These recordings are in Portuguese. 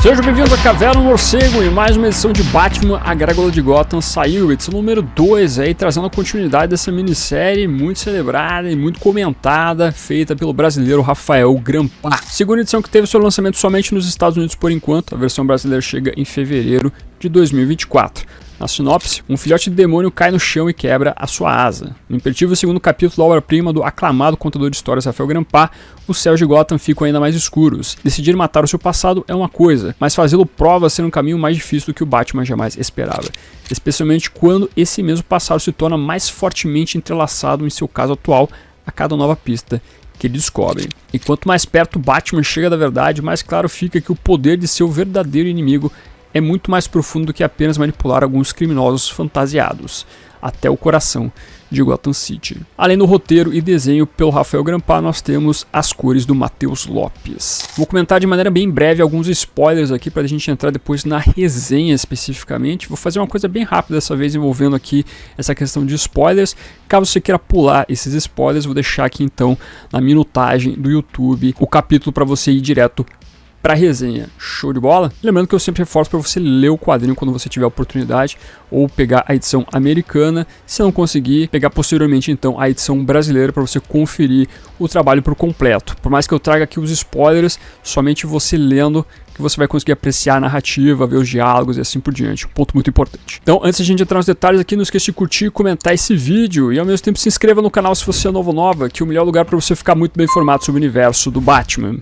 Sejam bem-vindos à Caverna do Morcego e mais uma edição de Batman, a Gárgula de Gotham saiu, edição número 2 aí, trazendo a continuidade dessa minissérie muito celebrada e muito comentada, feita pelo brasileiro Rafael Grampá. Segunda edição que teve seu lançamento somente nos Estados Unidos por enquanto, a versão brasileira chega em fevereiro de 2024. Na sinopse, um filhote de demônio cai no chão e quebra a sua asa. No imperdível segundo capítulo da obra-prima do aclamado contador de histórias Rafael Grampá, os céus de Gotham ficam ainda mais escuros. Decidir matar o seu passado é uma coisa, mas fazê-lo prova ser um caminho mais difícil do que o Batman jamais esperava. Especialmente quando esse mesmo passado se torna mais fortemente entrelaçado em seu caso atual a cada nova pista que ele descobre. E quanto mais perto o Batman chega da verdade, mais claro fica que o poder de seu verdadeiro inimigo é muito mais profundo do que apenas manipular alguns criminosos fantasiados, até o coração de Gotham City. Além do roteiro e desenho pelo Rafael Grampá, nós temos as cores do Matheus Lopes. Vou comentar de maneira bem breve alguns spoilers aqui para a gente entrar depois na resenha especificamente. Vou fazer uma coisa bem rápida dessa vez envolvendo aqui essa questão de spoilers. Caso você queira pular esses spoilers, vou deixar aqui então na minutagem do YouTube o capítulo para você ir direto para resenha. Show de bola? Lembrando que eu sempre reforço para você ler o quadrinho quando você tiver a oportunidade, ou pegar a edição americana, se não conseguir, pegar posteriormente então a edição brasileira para você conferir o trabalho por completo. Por mais que eu traga aqui os spoilers, somente você lendo que você vai conseguir apreciar a narrativa, ver os diálogos e assim por diante. Um ponto muito importante. Então, antes de a gente entrar nos detalhes aqui, não esqueça de curtir e comentar esse vídeo, e ao mesmo tempo se inscreva no canal se você é novo ou nova, que é o melhor lugar para você ficar muito bem informado sobre o universo do Batman.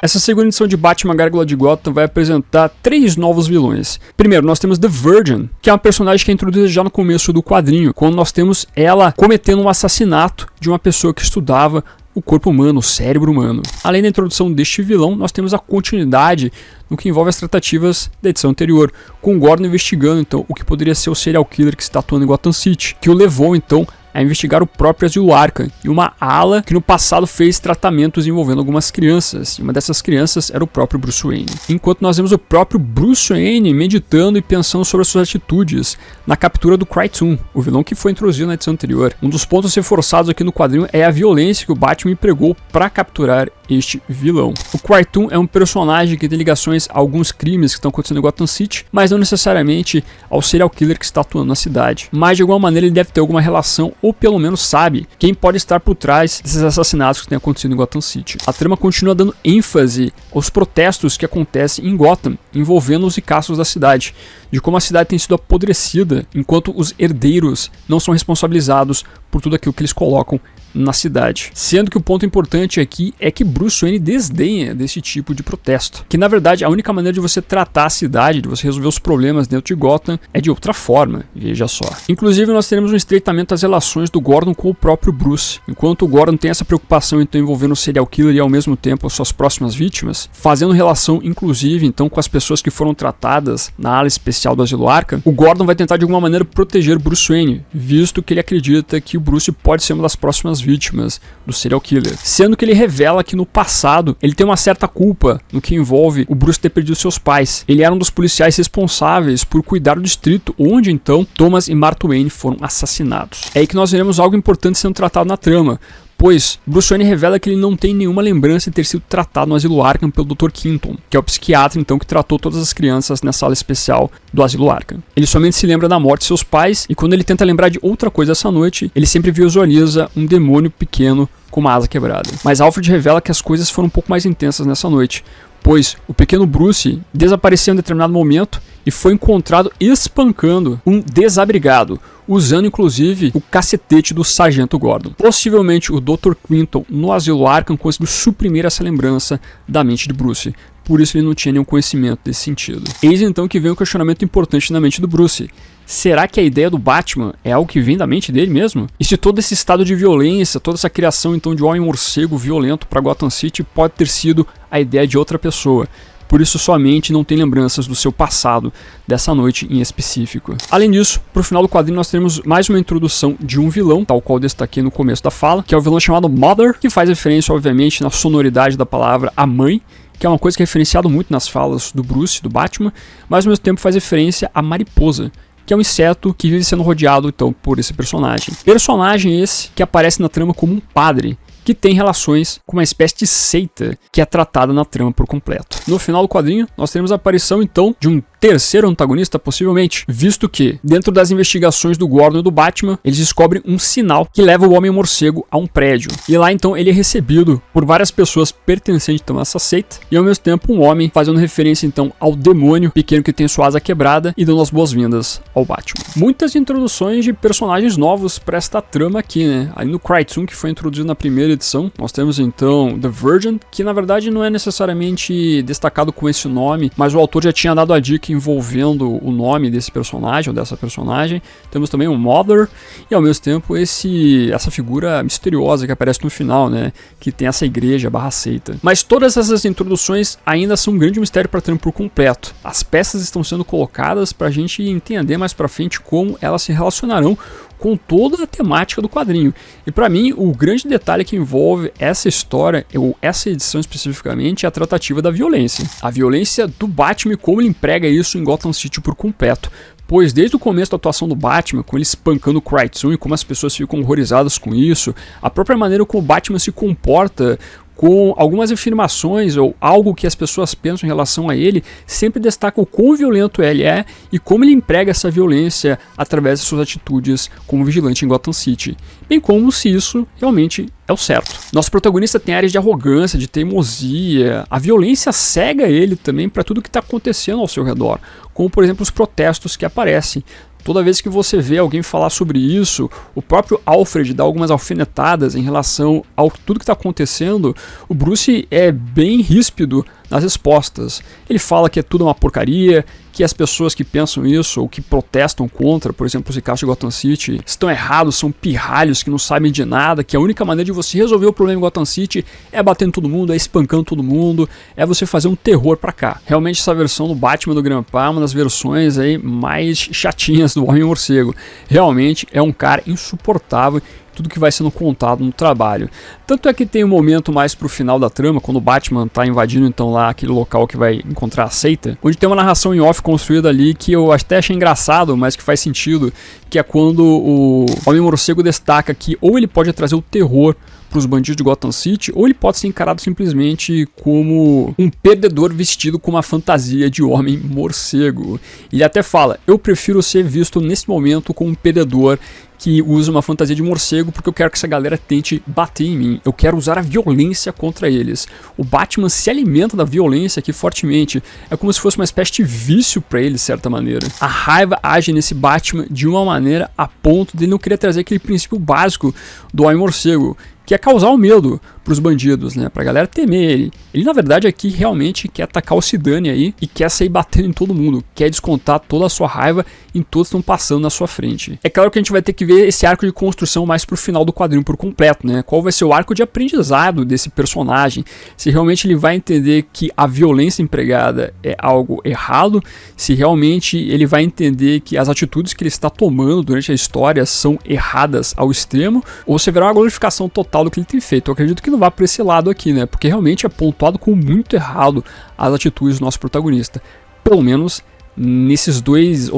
Essa segunda edição de Batman, a Gárgula de Gotham vai apresentar 3 novos vilões. Primeiro, nós temos The Virgin, que é uma personagem que é introduzida já no começo do quadrinho, quando nós temos ela cometendo um assassinato de uma pessoa que estudava o corpo humano, o cérebro humano. Além da introdução deste vilão, nós temos a continuidade no que envolve as tratativas da edição anterior, com o Gordon investigando então o que poderia ser o serial killer que está atuando em Gotham City, que o levou então a investigar o próprio Asilo Arkham e uma ala que no passado fez tratamentos envolvendo algumas crianças, e uma dessas crianças era o próprio Bruce Wayne. Enquanto nós vemos o próprio Bruce Wayne meditando e pensando sobre as suas atitudes na captura do Krypton, o vilão que foi introduzido na edição anterior. Um dos pontos reforçados aqui no quadrinho é a violência que o Batman empregou para capturar este vilão. O Krypton é um personagem que tem ligações a alguns crimes que estão acontecendo em Gotham City, mas não necessariamente ao serial killer que está atuando na cidade. Mas de alguma maneira ele deve ter alguma relação, ou pelo menos sabe quem pode estar por trás desses assassinatos que têm acontecido em Gotham City. A trama continua dando ênfase aos protestos que acontecem em Gotham, envolvendo os ricaços da cidade, de como a cidade tem sido apodrecida, enquanto os herdeiros não são responsabilizados por tudo aquilo que eles colocam na cidade. Sendo que o ponto importante aqui é que Bruce Wayne desdenha desse tipo de protesto. Que na verdade a única maneira de você tratar a cidade, de você resolver os problemas dentro de Gotham, é de outra forma, veja só. Inclusive nós teremos um estreitamento das relações do Gordon com o próprio Bruce. Enquanto o Gordon tem essa preocupação então envolvendo o serial killer e ao mesmo tempo as suas próximas vítimas, fazendo relação inclusive então com as pessoas que foram tratadas na ala especial do Asilo Arkham, o Gordon vai tentar de alguma maneira proteger Bruce Wayne, visto que ele acredita que o Bruce pode ser uma das próximas vítimas do serial killer, sendo que ele revela que no passado ele tem uma certa culpa no que envolve o Bruce ter perdido seus pais. Ele era um dos policiais responsáveis por cuidar do distrito onde então Thomas e Martha Wayne foram assassinados. É aí que nós veremos algo importante sendo tratado na trama, pois Bruce Wayne revela que ele não tem nenhuma lembrança de ter sido tratado no Asilo Arkham pelo Dr. Quinton, que é o psiquiatra então que tratou todas as crianças nessa sala especial do Asilo Arkham. Ele somente se lembra da morte de seus pais, e quando ele tenta lembrar de outra coisa essa noite, ele sempre visualiza um demônio pequeno com uma asa quebrada. Mas Alfred revela que as coisas foram um pouco mais intensas nessa noite, pois o pequeno Bruce desapareceu em determinado momento e foi encontrado espancando um desabrigado, usando inclusive o cacetete do Sargento Gordon. Possivelmente o Dr. Quinton no Asilo Arkham conseguiu suprimir essa lembrança da mente de Bruce, por isso ele não tinha nenhum conhecimento desse sentido. Eis então que vem um questionamento importante na mente do Bruce. Será que a ideia do Batman é algo que vem da mente dele mesmo? E se todo esse estado de violência, toda essa criação então de um homem-morcego violento para Gotham City pode ter sido a ideia de outra pessoa? Por isso sua mente não tem lembranças do seu passado, dessa noite em específico. Além disso, pro final do quadrinho nós temos mais uma introdução de um vilão, tal qual eu destaquei no começo da fala, que é o vilão chamado Mother, que faz referência obviamente na sonoridade da palavra a mãe, que é uma coisa que é referenciado muito nas falas do Bruce, do Batman, mas ao mesmo tempo faz referência à mariposa, que é um inseto que vive sendo rodeado então por esse personagem. Personagem esse que aparece na trama como um padre, que tem relações com uma espécie de seita que é tratada na trama por completo. No final do quadrinho, nós teremos a aparição então de um terceiro antagonista, possivelmente, visto que, dentro das investigações do Gordon e do Batman, eles descobrem um sinal que leva o Homem-Morcego a um prédio. E lá, então, ele é recebido por várias pessoas pertencentes então, a essa seita, e ao mesmo tempo um homem fazendo referência, então, ao demônio pequeno que tem sua asa quebrada e dando as boas-vindas ao Batman. Muitas introduções de personagens novos para esta trama aqui, né? Aí no Krypton, que foi introduzido na primeira edição, nós temos, então, The Virgin, que, na verdade, não é necessariamente destacado com esse nome, mas o autor já tinha dado a dica envolvendo o nome desse personagem ou dessa personagem. Temos também o Mother e ao mesmo tempo essa figura misteriosa que aparece no final, né, que tem essa igreja barra seita. Mas todas essas introduções ainda são um grande mistério para trama por completo. As peças estão sendo colocadas para a gente entender mais para frente como elas se relacionarão com toda a temática do quadrinho. E para mim, o grande detalhe que envolve essa história, ou essa edição especificamente, é a tratativa da violência. A violência do Batman e como ele emprega isso em Gotham City por completo. Pois desde o começo da atuação do Batman, com ele espancando o Krypton e como as pessoas ficam horrorizadas com isso, a própria maneira como o Batman se comporta com algumas afirmações ou algo que as pessoas pensam em relação a ele, sempre destaca o quão violento ele é e como ele emprega essa violência através de suas atitudes como vigilante em Gotham City, bem como se isso realmente é o certo. Nosso protagonista tem áreas de arrogância, de teimosia, a violência cega ele também para tudo que está acontecendo ao seu redor, como por exemplo os protestos que aparecem. Toda vez que você vê alguém falar sobre isso, o próprio Alfred dá algumas alfinetadas em relação ao tudo que está acontecendo, o Bruce é bem ríspido nas respostas. Ele fala que é tudo uma porcaria, que as pessoas que pensam isso ou que protestam contra, por exemplo, os ricaços de Gotham City, estão errados, são pirralhos que não sabem de nada, que a única maneira de você resolver o problema em Gotham City é batendo todo mundo, é espancando todo mundo, é você fazer um terror pra cá. Realmente essa versão do Batman do Grandpa é uma das versões aí mais chatinhas do Homem-Morcego. Realmente é um cara insuportável, tudo que vai sendo contado no trabalho. Tanto é que tem um momento mais pro final da trama, quando o Batman tá invadindo então lá aquele local que vai encontrar a seita, onde tem uma narração em off construída ali que eu até achei engraçado, mas que faz sentido, que é quando o Homem-Morcego destaca que ou ele pode trazer o terror para os bandidos de Gotham City, ou ele pode ser encarado simplesmente como um perdedor vestido com uma fantasia de homem-morcego. Ele até fala, eu prefiro ser visto nesse momento como um perdedor que usa uma fantasia de morcego porque eu quero que essa galera tente bater em mim. Eu quero usar a violência contra eles. O Batman se alimenta da violência aqui fortemente. É como se fosse uma espécie de vício para ele, de certa maneira. A raiva age nesse Batman de uma maneira a ponto de ele não querer trazer aquele princípio básico do Homem-Morcego, que é causar o medo pros bandidos, né, pra galera temer ele. Ele na verdade aqui realmente quer atacar o Sidney aí e quer sair batendo em todo mundo, quer descontar toda a sua raiva em todos que estão passando na sua frente. É claro que a gente vai ter que ver esse arco de construção mais pro final do quadrinho por completo, né, qual vai ser o arco de aprendizado desse personagem, se realmente ele vai entender que a violência empregada é algo errado, se realmente ele vai entender que as atitudes que ele está tomando durante a história são erradas ao extremo, ou se haverá uma glorificação total do que ele tem feito. Eu acredito que não vá para esse lado aqui, né? Porque realmente é pontuado como muito errado as atitudes do nosso protagonista. Pelo menos nessas duas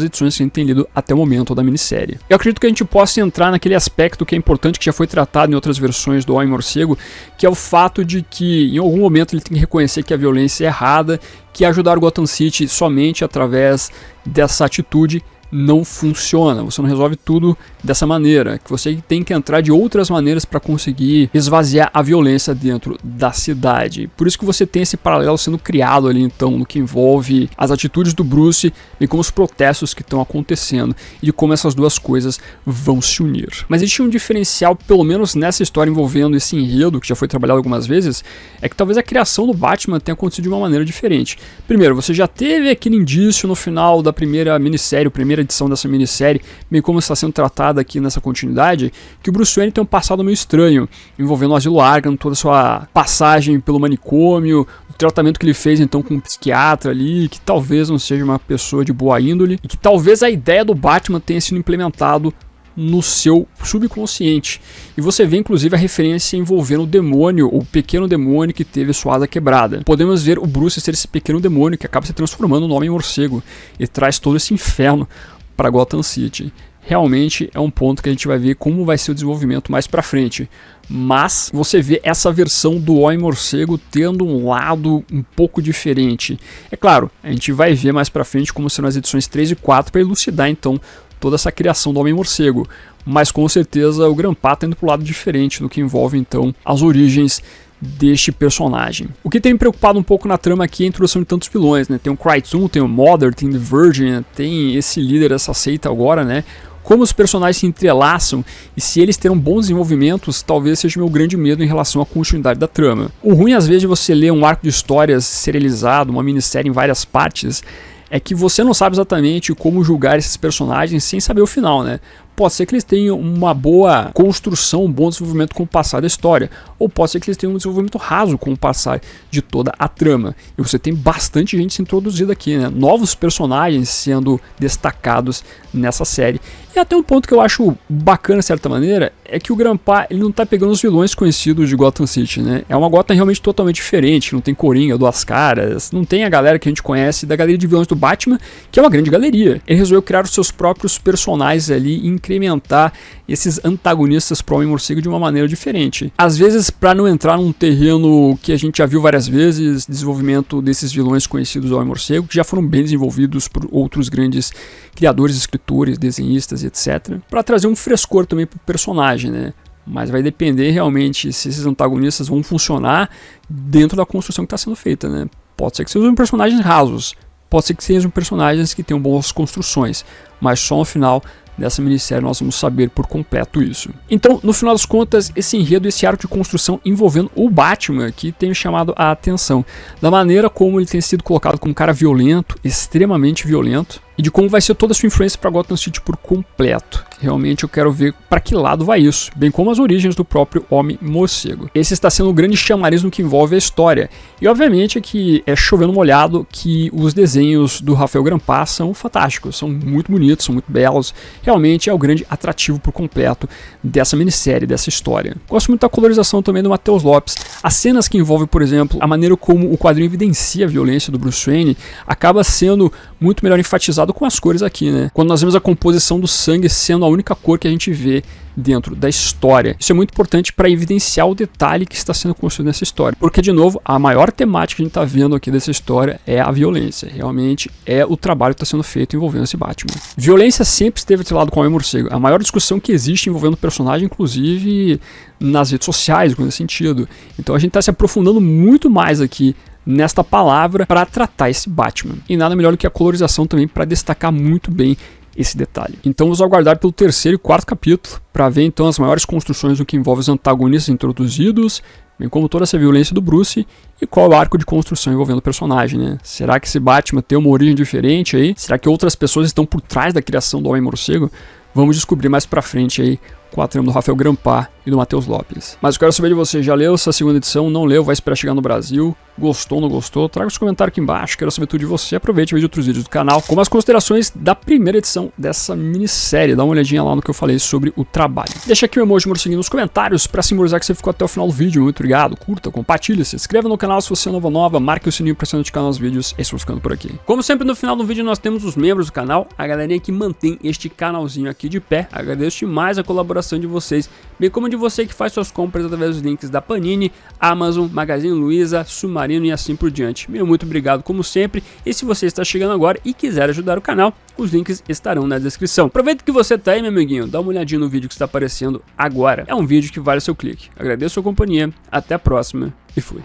edições que a gente tem lido até o momento da minissérie. Eu acredito que a gente possa entrar naquele aspecto que é importante, que já foi tratado em outras versões do Homem-Morcego, que é o fato de que em algum momento ele tem que reconhecer que a violência é errada, que ajudar o Gotham City somente através dessa atitude não funciona, você não resolve tudo dessa maneira, que você tem que entrar de outras maneiras para conseguir esvaziar a violência dentro da cidade. Por isso que você tem esse paralelo sendo criado ali então, no que envolve as atitudes do Bruce e como os protestos que estão acontecendo e de como essas duas coisas vão se unir. Mas existe um diferencial, pelo menos nessa história envolvendo esse enredo, que já foi trabalhado algumas vezes, é que talvez a criação do Batman tenha acontecido de uma maneira diferente. Primeiro, você já teve aquele indício no final da primeira minissérie, primeira edição dessa minissérie, bem como está sendo tratada aqui nessa continuidade, que o Bruce Wayne tem um passado meio estranho, envolvendo o Asilo Arkham, toda a sua passagem pelo manicômio, o tratamento que ele fez então com um psiquiatra ali, que talvez não seja uma pessoa de boa índole, e que talvez a ideia do Batman tenha sido implementado no seu subconsciente. E você vê inclusive a referência envolvendo o demônio, o pequeno demônio que teve sua asa quebrada. Podemos ver o Bruce ser esse pequeno demônio que acaba se transformando no Homem-Morcego e traz todo esse inferno para Gotham City. Realmente é um ponto que a gente vai ver como vai ser o desenvolvimento mais pra frente. mas você vê essa versão do Homem Morcego tendo um lado um pouco diferente. É claro, a gente vai ver mais pra frente como serão as edições 3 e 4 para elucidar então toda essa criação do Homem Morcego, mas com certeza o Grandpa tá indo pro lado diferente no que envolve então as origens deste personagem. O que tem me preocupado um pouco na trama aqui é a introdução de tantos vilões, né? Tem o Krypton, tem o Mother, tem The Virgin, tem esse líder, essa seita agora, né? Como os personagens se entrelaçam e se eles terão bons desenvolvimentos, talvez seja o meu grande medo em relação à continuidade da trama. O ruim, às vezes, de você ler um arco de histórias serializado, uma minissérie em várias partes, é que você não sabe exatamente como julgar esses personagens sem saber o final, né? Pode ser que eles tenham uma boa construção, um bom desenvolvimento com o passar da história, ou pode ser que eles tenham um desenvolvimento raso com o passar de toda a trama. E você tem bastante gente se introduzida aqui, né? Novos personagens sendo destacados nessa série. E até um ponto que eu acho bacana, de certa maneira, é que o Grandpa ele não tá pegando os vilões conhecidos de Gotham City, né? É uma Gotham realmente totalmente diferente, não tem Coringa, Duas Caras, não tem a galera que a gente conhece da galeria de vilões do Batman, que é uma grande galeria. Ele resolveu criar os seus próprios personagens ali e incrementar esses antagonistas pro Homem-Morcego de uma maneira diferente. Às vezes, para não entrar num terreno que a gente já viu várias vezes, desenvolvimento desses vilões conhecidos do Homem-Morcego, que já foram bem desenvolvidos por outros grandes criadores, escritores, desenhistas, etc. Para trazer um frescor também pro personagem, né? Mas vai depender realmente se esses antagonistas vão funcionar dentro da construção que está sendo feita, né? Pode ser que sejam personagens rasos, pode ser que sejam personagens que tenham boas construções, mas só no final dessa minissérie nós vamos saber por completo isso. Então, no final das contas, esse enredo, esse arco de construção envolvendo o Batman que tem chamado a atenção, da maneira como ele tem sido colocado como um cara violento, extremamente violento, e de como vai ser toda a sua influência para Gotham City por completo. Realmente eu quero ver para que lado vai isso, bem como as origens do próprio Homem-Morcego. Esse está sendo um grande chamariz no que envolve a história. E obviamente que é chovendo molhado que os desenhos do Rafael Grandpa são fantásticos, são muito bonitos, são muito belos. Realmente é o grande atrativo por completo dessa minissérie, dessa história. Gosto muito da colorização também do Matheus Lopes. As cenas que envolvem, por exemplo, a maneira como o quadrinho evidencia a violência do Bruce Wayne acaba sendo muito melhor enfatizado com as cores aqui, né? Quando nós vemos a composição do sangue sendo a única cor que a gente vê dentro da história. Isso é muito importante para evidenciar o detalhe que está sendo construído nessa história. Porque, de novo, a maior temática que a gente está vendo aqui dessa história é a violência. Realmente é o trabalho que está sendo feito envolvendo esse Batman. Violência sempre esteve atrelado com o Homem-Morcego. A maior discussão que existe envolvendo o personagem, inclusive nas redes sociais, com esse sentido. Então a gente está se aprofundando muito mais aqui nesta palavra para tratar esse Batman. E nada melhor do que a colorização também para destacar muito bem esse detalhe. Então vamos aguardar pelo 3º e 4º capítulo para ver então as maiores construções do que envolve os antagonistas introduzidos, bem como toda essa violência do Bruce e qual é o arco de construção envolvendo o personagem, né? Será que esse Batman tem uma origem diferente aí? Será que outras pessoas estão por trás da criação do Homem-Morcego? Vamos descobrir mais pra frente aí com a trama do Rafael Grandpa e do Matheus Lopes. Mas eu quero saber de você, já leu essa segunda edição? Não leu? Vai esperar chegar no Brasil? Gostou, não gostou? Traga os comentários aqui embaixo, quero saber tudo de você. Aproveite e veja outros vídeos do canal, como as considerações da primeira edição dessa minissérie. Dá uma olhadinha lá no que eu falei sobre o trabalho. Deixa aqui o emoji morceguinho nos comentários pra simbolizar que você ficou até o final do vídeo. Muito obrigado, curta, compartilha, se inscreva no canal se você é nova, marque o sininho pra ser notificado nos vídeos. É isso, vou ficando por aqui. Como sempre, no final do vídeo nós temos os membros do canal, a galerinha que mantém este canalzinho aqui de pé. Agradeço demais a colaboração de vocês, bem como de você que faz suas compras através dos links da Panini, Amazon, Magazine Luiza, Submarino e assim por diante. Meu muito obrigado como sempre, e se você está chegando agora e quiser ajudar o canal, os links estarão na descrição. Aproveita que você tá aí, meu amiguinho, dá uma olhadinha no vídeo que está aparecendo agora. É um vídeo que vale o seu clique. Agradeço a sua companhia, até a próxima e fui.